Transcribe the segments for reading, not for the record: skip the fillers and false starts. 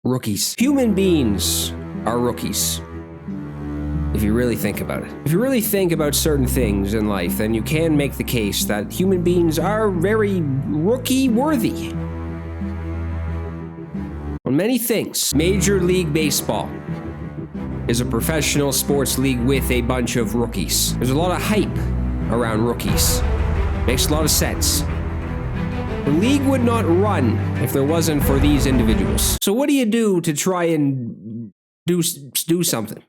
Rookies. Human beings are rookies. If you really think about it. If you really think about certain things in life, then you can make the case that human beings are very rookie-worthy. On many things. Major League Baseball is a professional sports league with a bunch of rookies. There's a lot of hype around rookies. Makes a lot of sense. The league would not run if there wasn't for these individuals. So what do you do to try and do something?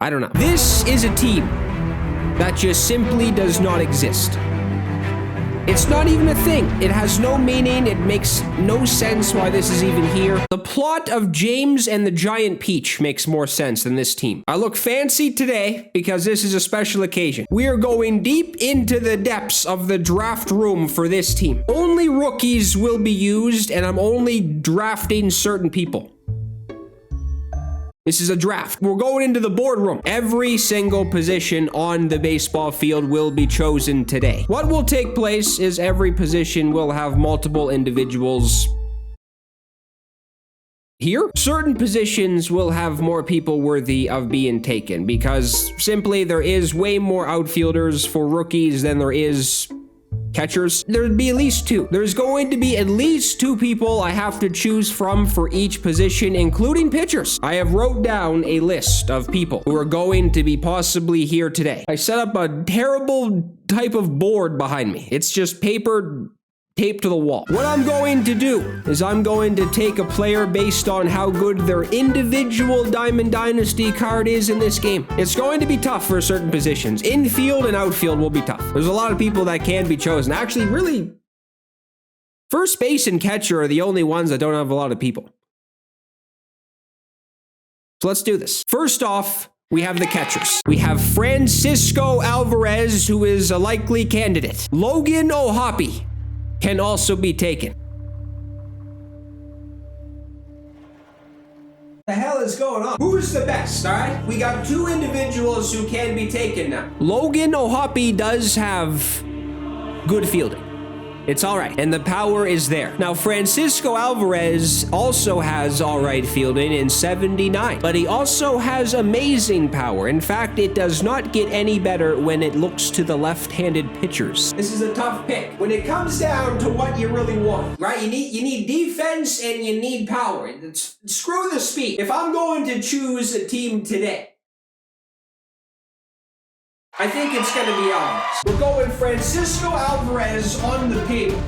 I don't know. This is a team that just simply does not exist. It's not even a thing. It has no meaning. It makes no sense why this is even here. The plot of James and the Giant Peach makes more sense than this team. I look fancy today because this is a special occasion. We are going deep into the depths of the draft room for this team. Only rookies will be used, and I'm only drafting certain people. This is a draft. We're going into the boardroom. Every single position on the baseball field will be chosen today. What will take place is every position will have multiple individuals here. Certain positions will have more people worthy of being taken because simply there is way more outfielders for rookies than there is catchers. There'd be at least two. There's going to be at least two people I have to choose from for each position, including pitchers. I have wrote down a list of people who are going to be possibly here today. I set up a terrible type of board behind me. It's just paper taped to the wall. What I'm going to do is I'm going to take a player based on how good their individual Diamond Dynasty card is in this game. It's going to be tough for certain positions. Infield and outfield will be tough. There's a lot of people that can be chosen. Actually, really, first base and catcher are the only ones that don't have a lot of people. So let's do this. First off, we have the catchers. We have Francisco Alvarez, who is a likely candidate. Logan O'Hoppe can also be taken. The hell is going on? Who's the best, all right? We got two individuals who can be taken now. Logan O'Hoppe does have good fielding. It's all right, and the power is there. Now, Francisco Alvarez also has all right fielding in 79, but he also has amazing power. In fact, it does not get any better when it looks to the left-handed pitchers. This is a tough pick. When it comes down to what you really want, right? You need defense and you need power. Screw the speed. If I'm going to choose a team today, I think it's going to be Alvarez. We're going Francisco Alvarez on the table.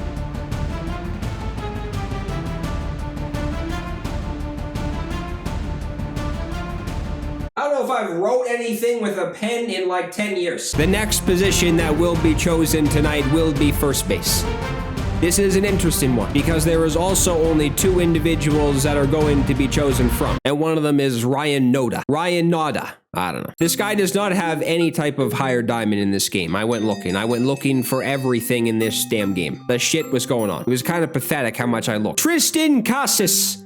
I don't know if I've wrote anything with a pen in like 10 years. The next position that will be chosen tonight will be first base. This is an interesting one because there is also only two individuals that are going to be chosen from, and one of them is Ryan Noda. I don't know. This guy does not have any type of higher diamond in this game. I went looking for everything in this damn game. The shit was going on. It was kind of pathetic how much I looked. Tristan Casas.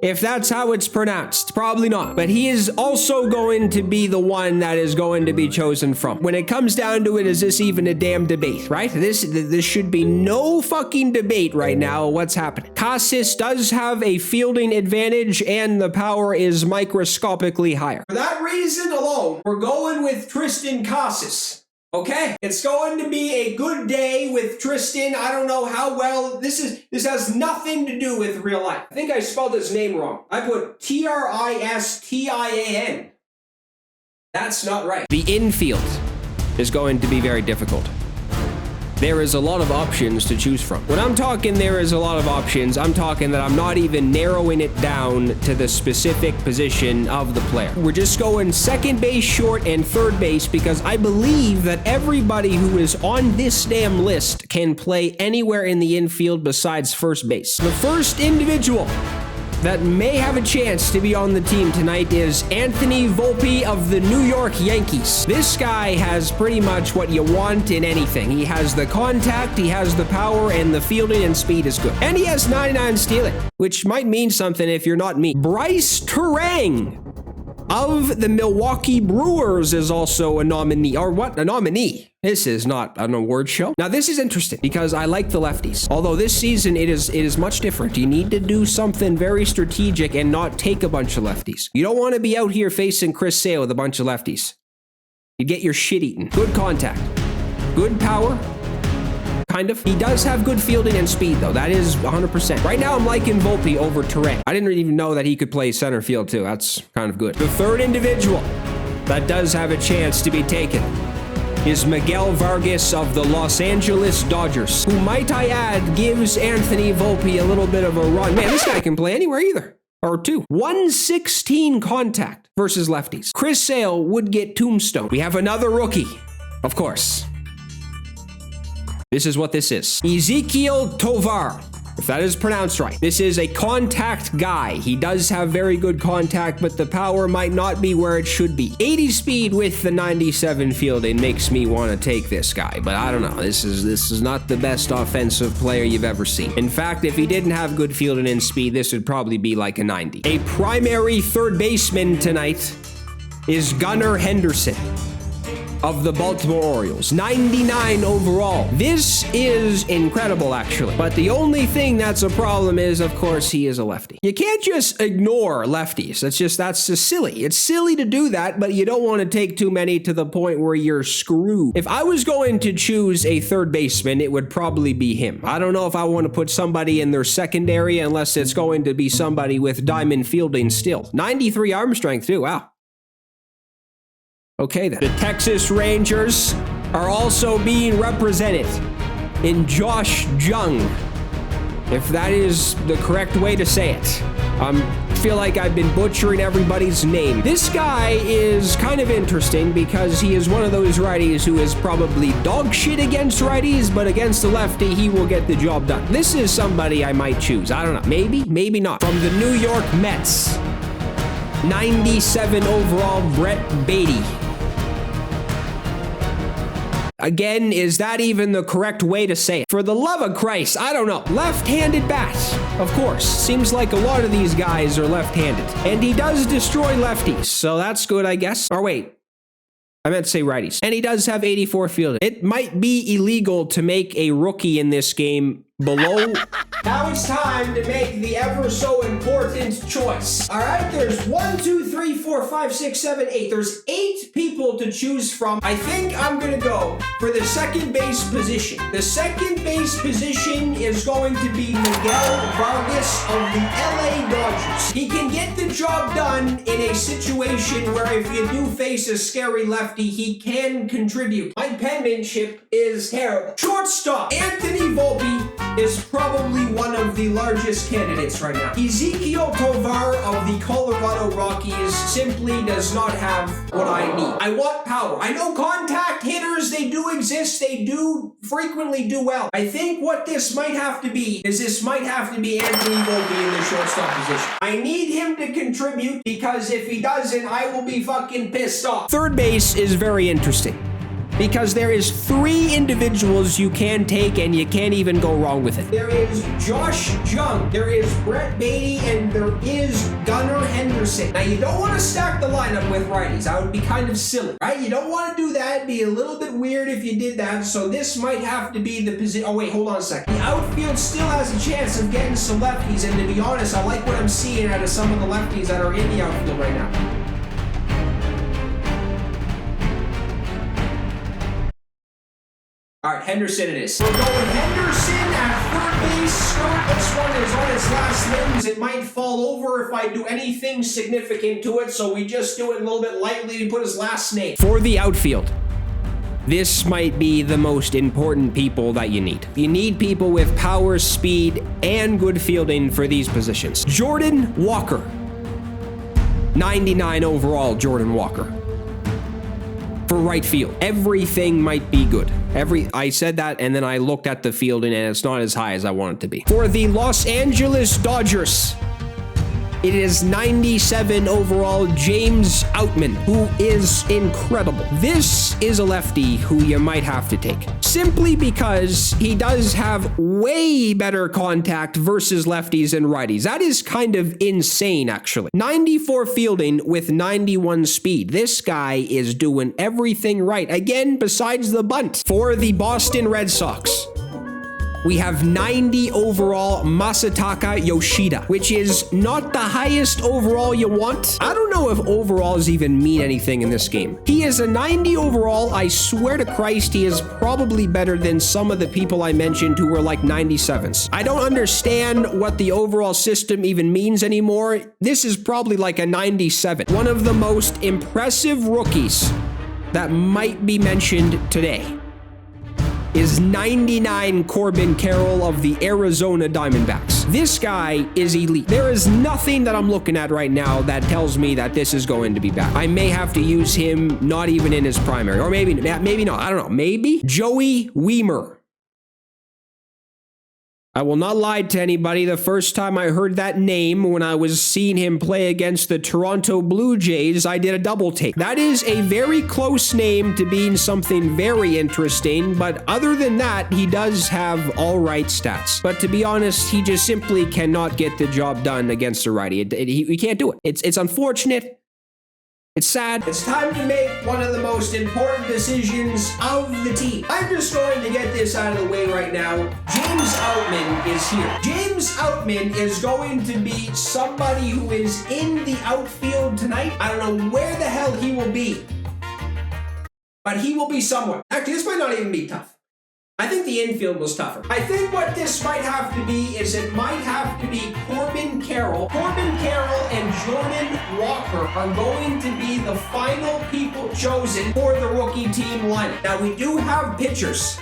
If that's how it's pronounced, probably not. But he is also going to be the one that is going to be chosen from. When it comes down to it, is this even a damn debate, right? This should be no fucking debate right now. What's happening? Casas does have a fielding advantage and the power is microscopically higher. For that reason alone, we're going with Tristan Casas. Okay, it's going to be a good day with Tristan. I don't know how well this has nothing to do with real life. I think I spelled his name wrong. I put Tristan. That's not right. The infield is going to be very difficult. There is a lot of options to choose from. When I'm talking there is a lot of options, I'm talking that I'm not even narrowing it down to the specific position of the player. We're just going second base, short, and third base because I believe that everybody who is on this damn list can play anywhere in the infield besides first base. The first individual that may have a chance to be on the team tonight is Anthony Volpe of the New York Yankees. This guy has pretty much what you want in anything. He has the contact, he has the power, and the fielding and speed is good. And he has 99 stealing, which might mean something if you're not me. Bryce Terang of the Milwaukee Brewers is also a nominee. Or what? A nominee. This is not an award show. Now, this is interesting because I like the lefties. Although this season, it is much different. You need to do something very strategic and not take a bunch of lefties. You don't want to be out here facing Chris Sale with a bunch of lefties. You get your shit eaten. Good contact. Good power. Kind of. He does have good fielding and speed, though. That is 100%. Right now, I'm liking Volpe over Terrain. I didn't even know that he could play center field, too. That's kind of good. The third individual that does have a chance to be taken is Miguel Vargas of the Los Angeles Dodgers, who, might I add, gives Anthony Volpe a little bit of a run. Man, this guy can play anywhere either. Or two. 116 contact versus lefties. Chris Sale would get tombstone. We have another rookie, of course. This is what this is. Ezekiel Tovar, if that is pronounced right. This is a contact guy. He does have very good contact, but the power might not be where it should be. 80 speed with the 97 fielding makes me want to take this guy, but I don't know. This is not the best offensive player you've ever seen. In fact, if he didn't have good fielding and speed, this would probably be like a 90. A primary third baseman tonight is Gunnar Henderson of the Baltimore Orioles. 99 overall. This is incredible, actually. But the only thing that's a problem is, of course, he is a lefty. You can't just ignore lefties. That's just silly. It's silly to do that, but you don't want to take too many to the point where you're screwed. If I was going to choose a third baseman, it would probably be him. I don't know if I want to put somebody in their secondary unless it's going to be somebody with diamond fielding still. 93 arm strength, too. Wow. Okay, then. The Texas Rangers are also being represented in Josh Jung, if that is the correct way to say it. I feel like I've been butchering everybody's name. This guy is kind of interesting because he is one of those righties who is probably dog shit against righties, but against the lefty, he will get the job done. This is somebody I might choose. I don't know. Maybe, maybe not. From the New York Mets, 97 overall, Brett Beatty. Again, is that even the correct way to say it? For the love of Christ, I don't know. Left-handed bat, of course. Seems like a lot of these guys are left-handed. And he does destroy lefties, so that's good, I guess. Or wait, I meant to say righties. And he does have 84 fielding. It might be illegal to make a rookie in this game below. Now it's time to make the ever so important choice. All right, there's 1, 2, 3, 4, 5, 6, 7, 8. There's 8 people to choose from. I think I'm gonna go for the second base position. The second base position is going to be Miguel Vargas of the LA Dodgers. He can get the job done in a situation where if you do face a scary lefty, he can contribute. My penmanship is terrible. Shortstop, Anthony Volpe is probably one of the largest candidates right now. Ezekiel Tovar of the Colorado Rockies simply does not have what I need. I want power. I know contact hitters, they do exist. They do frequently do well. I think what this might have to be is Anthony Volpe in the shortstop position. I need him to contribute because if he doesn't, I will be fucking pissed off. Third base is very interesting, because there is 3 individuals you can take and you can't even go wrong with it. There is Josh Jung, there is Brett Beatty, and there is Gunnar Henderson. Now, you don't want to stack the lineup with righties. That would be kind of silly, right? You don't want to do that. It'd be a little bit weird if you did that. So this might have to be the position. Oh, wait, hold on a second. The outfield still has a chance of getting some lefties, and to be honest, I like what I'm seeing out of some of the lefties that are in the outfield right now. All right, Henderson it is. We're going Henderson at third base. This one is on its last limbs. It might fall over if I do anything significant to it, so we just do it a little bit lightly. We put his last name. For the outfield, this might be the most important people that you need. You need people with power, speed, and good fielding for these positions. Jordan Walker. 99 overall, Jordan Walker. For right field, everything might be good. I said that, and then I looked at the fielding, and it's not as high as I want it to be. For the Los Angeles Dodgers, It is 97 overall James Outman, who is incredible. This is a lefty who you might have to take, simply because he does have way better contact versus lefties and righties. That is kind of insane, actually. 94 fielding with 91 speed. This guy is doing everything right. Again, besides the bunt. For the Boston Red Sox, we have 90 overall Masataka Yoshida, which is not the highest overall you want. I don't know if overalls even mean anything in this game. He is a 90 overall. I swear to Christ, he is probably better than some of the people I mentioned who were like 97s. I don't understand what the overall system even means anymore. This is probably like a 97. One of the most impressive rookies that might be mentioned today is 99 Corbin Carroll of the Arizona Diamondbacks. This guy is elite. There is nothing that I'm looking at right now that tells me that this is going to be bad. I may have to use him not even in his primary, or maybe not. I don't know. Maybe Joey Weimer. I will not lie to anybody. The first time I heard that name when I was seeing him play against the Toronto Blue Jays, I did a double take. That is a very close name to being something very interesting, but other than that, he does have all right stats. But to be honest, he just simply cannot get the job done against a righty. He can't do it. It's unfortunate. It's sad. It's time to make one of the most important decisions of the team. I'm just going to get this out of the way right now. James Outman is here. James Outman is going to be somebody who is in the outfield tonight. I don't know where the hell he will be, but he will be somewhere. Actually, this might not even be tough. I think the infield was tougher. I think what this might have to be is it might have to be Corbin Carroll. Corbin Carroll and Jordan Walker are going to be the final people chosen for the rookie team lineup. Now, we do have pitchers.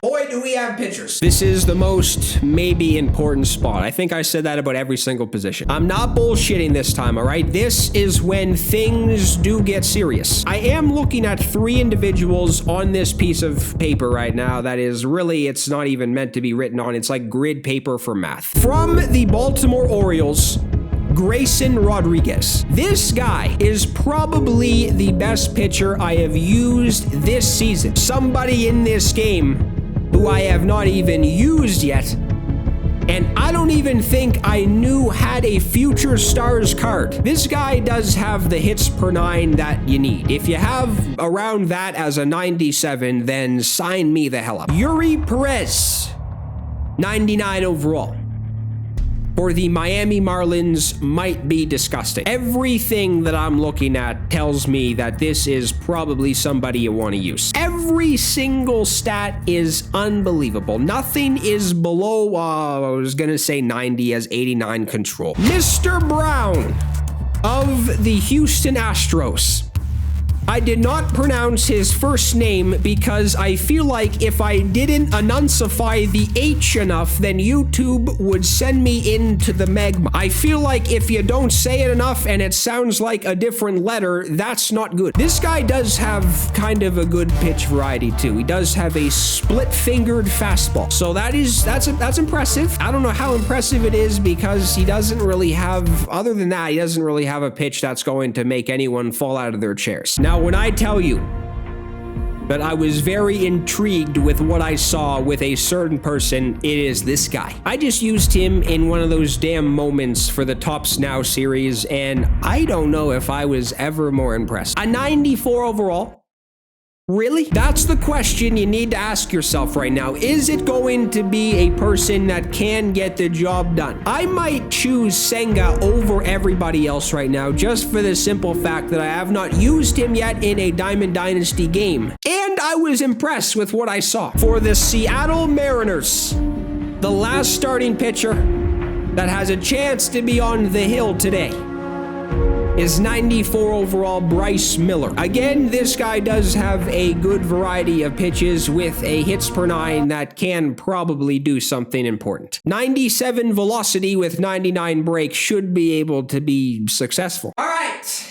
Boy, do we have pitchers. This is the most maybe important spot. I think I said that about every single position. I'm not bullshitting this time, all right? This is when things do get serious. I am looking at 3 individuals on this piece of paper right now that is really, it's not even meant to be written on. It's like grid paper for math. From the Baltimore Orioles, Grayson Rodriguez. This guy is probably the best pitcher I have used this season. Somebody in this game who I have not even used yet, and I don't even think I knew had a Future Stars card. This guy does have the hits per 9 that you need. If you have around that as a 97, then sign me the hell up. Yuri Perez, 99 overall. For the Miami Marlins might be disgusting. Everything that I'm looking at tells me that this is probably somebody you want to use. Every single stat is unbelievable. Nothing is below, I was going to say 90 as 89 control. Mr. Brown of the Houston Astros. I did not pronounce his first name because I feel like if I didn't enuncify the H enough, then YouTube would send me into the magma. I feel like if you don't say it enough and it sounds like a different letter, that's not good. This guy does have kind of a good pitch variety too. He does have a split-fingered fastball. So that's impressive. I don't know how impressive it is because he doesn't really have, other than that, he doesn't really have a pitch that's going to make anyone fall out of their chairs. Now, when I tell you that I was very intrigued with what I saw with a certain person, it is this guy. I just used him in one of those damn moments for the Tops Now series, and I don't know if I was ever more impressed. A 94 overall. Really? That's the question you need to ask yourself right now. Is it going to be a person that can get the job done? I might choose Senga over everybody else right now just for the simple fact that I have not used him yet in a Diamond Dynasty game. And I was impressed with what I saw. For the Seattle Mariners, the last starting pitcher that has a chance to be on the hill today is 94 overall Bryce Miller. Again, this guy does have a good variety of pitches with a hits per 9 that can probably do something important. 97 velocity with 99 break should be able to be successful. All right.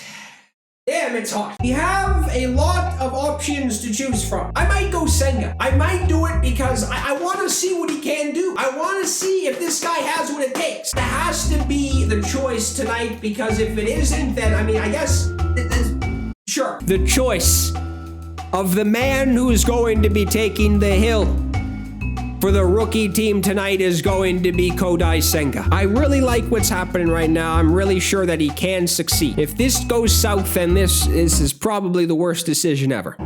Damn. damn, it's hot. We have a lot of options to choose from. I might go Senga. I might do it because I want to see what he can do. I want to see if this guy has what it takes. That has to be the choice tonight, because if it isn't, then, I mean, I guess, sure. The choice of the man who is going to be taking the hill for the rookie team tonight is going to be KevinGohD Senga. I really like what's happening right now. I'm really sure that he can succeed. If this goes south, then this is probably the worst decision ever.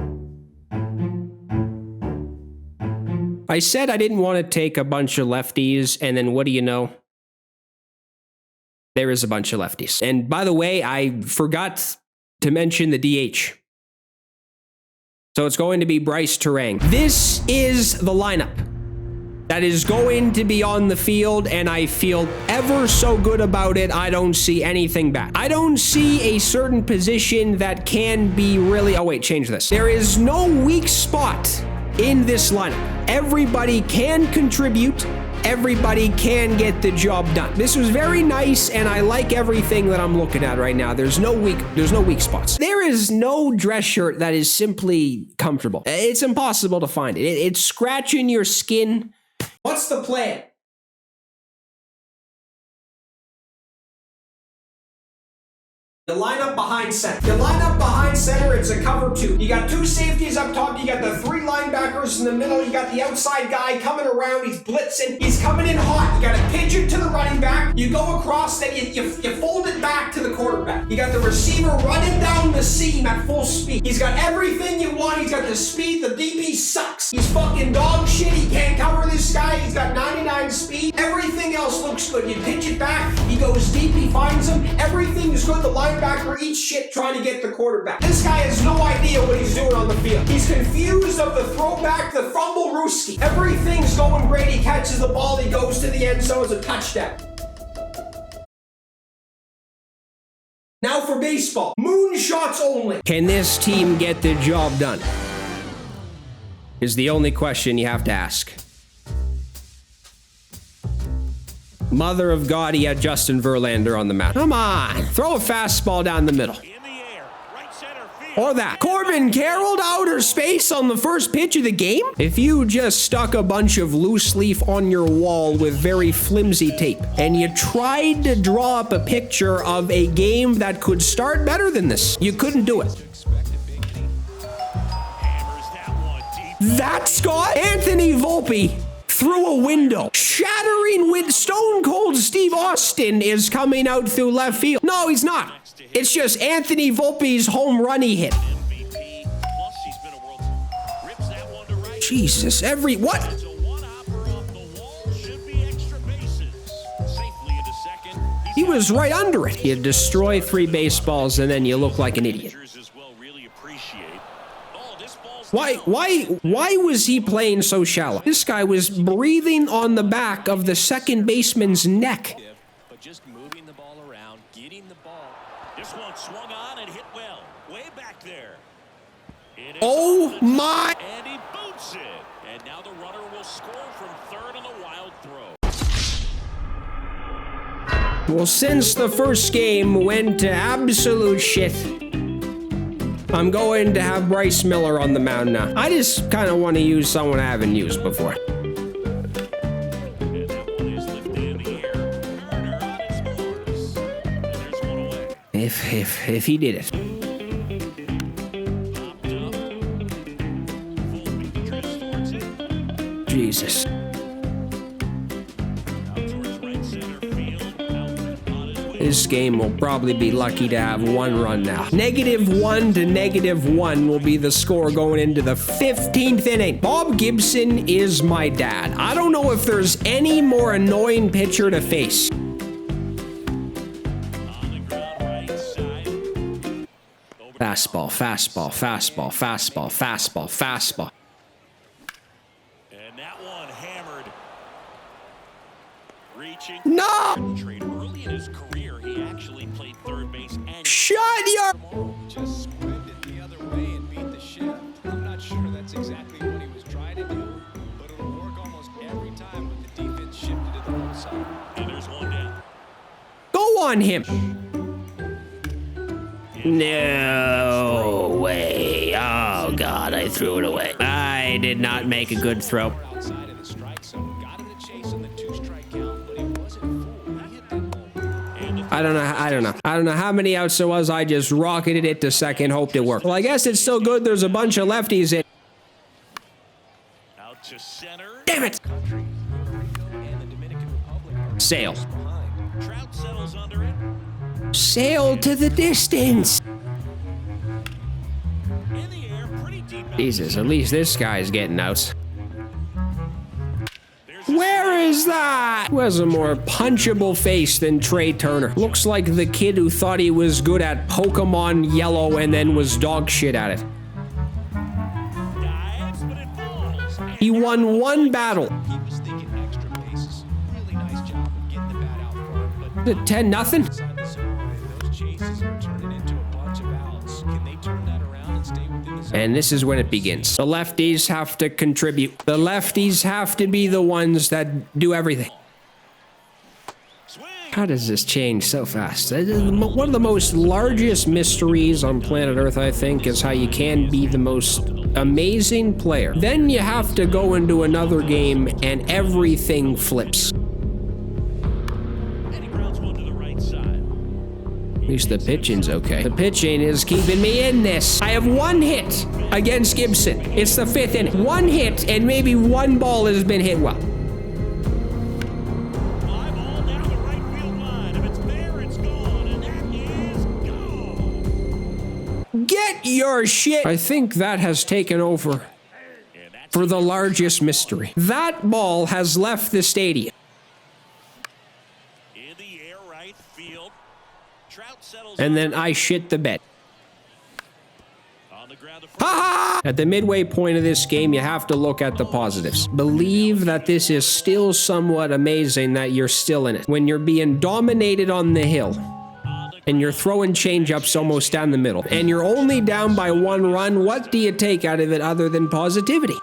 I said I didn't want to take a bunch of lefties, and then what do you know? There is a bunch of lefties. And by the way, I forgot to mention the DH. So it's going to be Bryce Terang. This is the lineup that is going to be on the field, and I feel ever so good about it. I don't see anything bad. I don't see a certain position that can be really... Oh, wait, change this. There is no weak spot in this lineup. Everybody can contribute. Everybody can get the job done. This was very nice, and I like everything that I'm looking at right now. There's no weak spots. There is no dress shirt that is simply comfortable. It's impossible to find it. It's scratching your skin. What's the plan? The lineup behind center. The lineup behind center, it's a cover two. You got two safeties up top. You got the three linebackers in the middle. You got the outside guy coming around. He's blitzing. He's coming in hot. You got to pitch it to the running back. You go across, then you fold it back to the quarterback. You got the receiver running down the seam at full speed. He's got everything you want. He's got the speed. The DB sucks. He's fucking dog shit. He can't cover this guy. He's got 99 speed. Everything else looks good. You pitch it back. He goes deep. He finds him. Everything is good. The linebacker eats shit trying to get the quarterback. This guy has no idea what he's doing on the field. He's confused of the throwback, the fumble rooski. Everything's going great. He catches the ball. He goes to the end zone. It's a touchdown. Now for baseball. Moonshots only. Can this team get the job done? Is the only question you have to ask. Mother of God, he had Justin Verlander on the mound. Come on, throw a fastball down the middle. Or that. Corbin Carroll to outer space on the first pitch of the game? If you just stuck a bunch of loose leaf on your wall with very flimsy tape, and you tried to draw up a picture of a game that could start better than this, you couldn't do it. That's Scott Anthony Volpe through a window. Shattering with Stone Cold Steve Austin is coming out through left field. No, he's not. It's just Anthony Volpe's home run he hit. Jesus, what? He was right under it. You destroy 3 baseballs and then you look like an idiot. Why was he playing so shallow? This guy was breathing on the back of the second baseman's neck. But just moving the ball around, getting the ball. This one swung on and hit well. Way back there. Oh my! And he boots it. And now the runner will score from third on the wild throw. Well, since the first game went to absolute shit, I'm going to have Bryce Miller on the mound now. I just kind of want to use someone I haven't used before. If he did it. Jesus. This game will probably be lucky to have 1 run now. -1 to -1 will be the score going into the 15th inning. Bob Gibson is my dad. I don't know if there's any more annoying pitcher to face. Fastball, fastball, fastball, fastball, fastball, fastball. And that one hammered. Reaching. No! Early in his career, he actually played third base and shut your... Just squibed it the other way and beat the shift. I'm not sure that's exactly what he was trying to do, but it'll work almost every time when the defense shifted to the one side. And there's one down. Go on him. No way. Oh, God, I threw it away. I did not make a good throw. Outside of the strike zone, got in the chase on the 2-strike count, but he wasn't fooled. He hit that ball. I don't know how many outs there was. I just rocketed it to second, hoped it worked. Well, I guess it's still good. There's a bunch of lefties in. Out to center. Damn it! Country, Puerto Rico, and the Dominican Republic are Sail. behind. Trout settles under it. Sail to the distance. In the air, pretty deep. Jesus, at least this guy's getting outs. Where is that? Who has a more punchable face than Trey Turner? Looks like the kid who thought he was good at Pokemon Yellow and then was dog shit at it. Dives, but it falls. He won one battle. He was thinking extra bases. Really nice job of getting the bat out front, but Is it 10-0? inside the zone, those chases are turning into a bunch of outs. Can they turn that around and stay within the zone? And this is when it begins. The lefties have to contribute. The lefties have to be the ones that do everything. Swing. How does this change so fast? One of the most largest mysteries on planet Earth, I think, is how you can be the most amazing player. Then you have to go into another game and everything flips. And he grounds one to the right side. At least the pitching's okay. The pitching is keeping me in this. I have one hit against Gibson. It's the 5th inning. One hit and maybe one ball has been hit well. Fly ball down the right field line. If it's there, it's gone. And that is gone. Get your shit. I think that has taken over And that's for the largest mystery. That ball has left the stadium. in the air, right field. Trout settles And then I shit the bed. on the ground. Ha ha! At the midway point of this game, you have to look at the positives. Believe that this is still somewhat amazing that you're still in it. When you're being dominated on the hill, and you're throwing change-ups almost down the middle, and you're only down by 1 run, what do you take out of it other than positivity?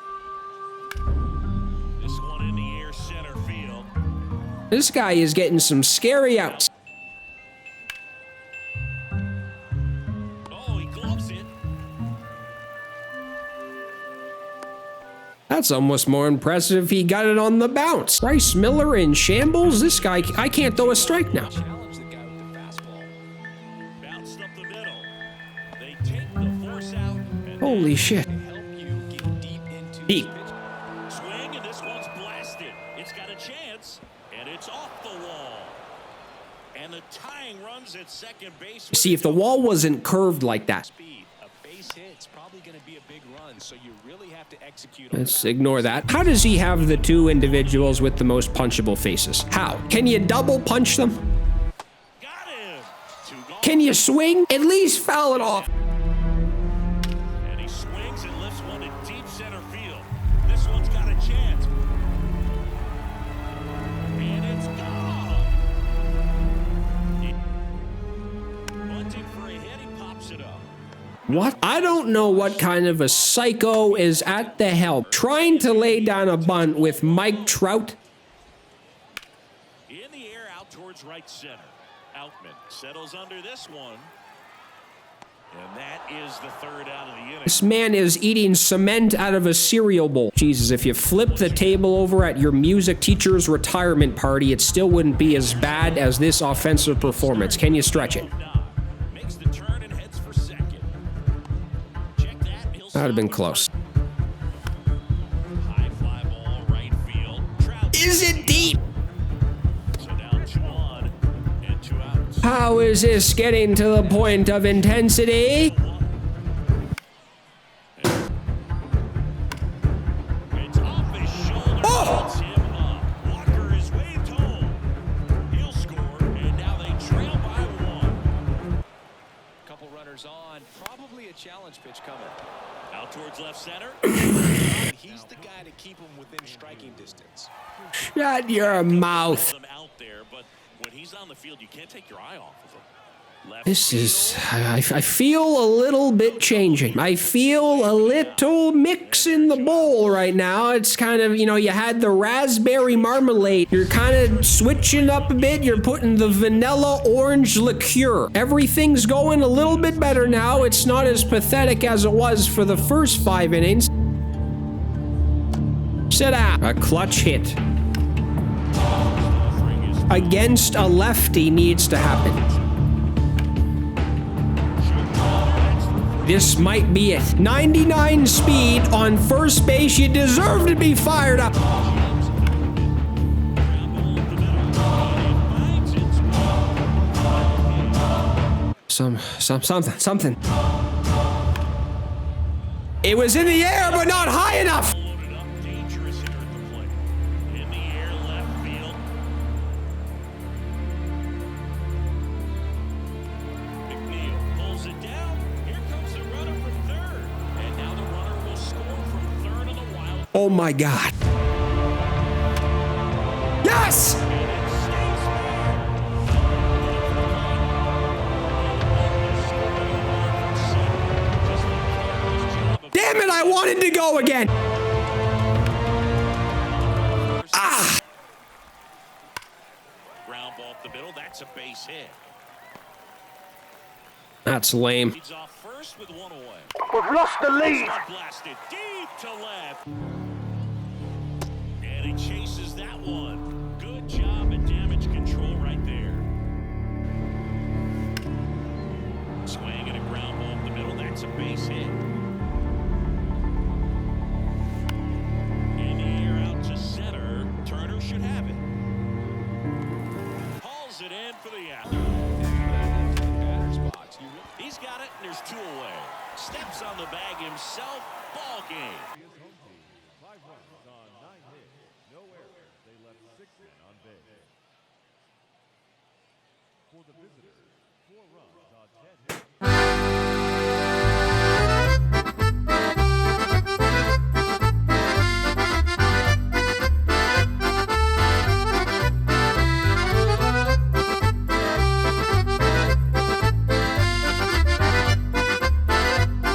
This one in the air, center field. This guy is getting some scary outs. Oh, he gloves it. That's almost more impressive if he got it on the bounce. Bryce Miller in shambles? This guy, I can't throw a strike now. Challenge the guy with the fastball. Bounced up the middle. They take the force out. And Holy shit. To help you get deep into Deep. the pitch. swing, and this one's blasted. It's got a chance, and it's off the wall. And the tying runs at second base. See, if the wall wasn't curved like that. Speed. A base hit's probably going to be a big run, so you really have to execute on Let's that. ignore that. How does he have the 2 individuals with the most punchable faces? How? Can you double punch them? Got him. 2 gone. Can you swing? At least foul it off. And he swings and lifts one to deep center field. This one's got a chance. And it's gone. Bunting for a hit, he pops it up. What? I don't know what kind of a psycho is at the helm trying to lay down a bunt with Mike Trout. In the air, out towards right center. Outman settles under this one. And that is the 3rd out of the inning. This man is eating cement out of a cereal bowl. Jesus, if you flip the table over at your music teacher's retirement party, it still wouldn't be as bad as this offensive performance. Can you stretch it? Makes the turn and heads for second. Check that. He'll That would have been close. high fly ball, right field. Trout. Is it deep? So down 2 on and 2 outs. How is this getting to the point of intensity? It's off his shoulder. Oh! Gets him up. Walker is waved home. He'll score, and now they trail by 1. Couple runners on. Probably a challenge pitch coming. Out towards left center. He's the guy to keep him within striking distance. Shut your mouth. Them out there, but when he's on the field, you can't take your eye off of him. This is, I feel a little bit changing. I feel a little mix in the bowl right now. It's kind of, you know, you had the raspberry marmalade. You're kind of switching up a bit. You're putting the vanilla orange liqueur. Everything's going a little bit better now. It's not as pathetic as it was for the first 5 innings. Sit down. A clutch hit against a lefty needs to happen. This might be it. 99 speed on first base. You deserve to be fired up. Something. It was in the air, but not high enough. Oh my God. Yes! Damn it, I wanted to go again. Ah! Ground ball up the middle, that's a base hit. That's lame. Leads off first with 1 away. We've lost the lead. Blasted deep to left. And he chases that one. Good job at damage control right there. Swing and a ground ball up the middle. That's a base hit. In the air out to center. Turner should have it. Hauls it in for the out. He's got it, and there's 2 away. Steps on the bag himself. Ball game.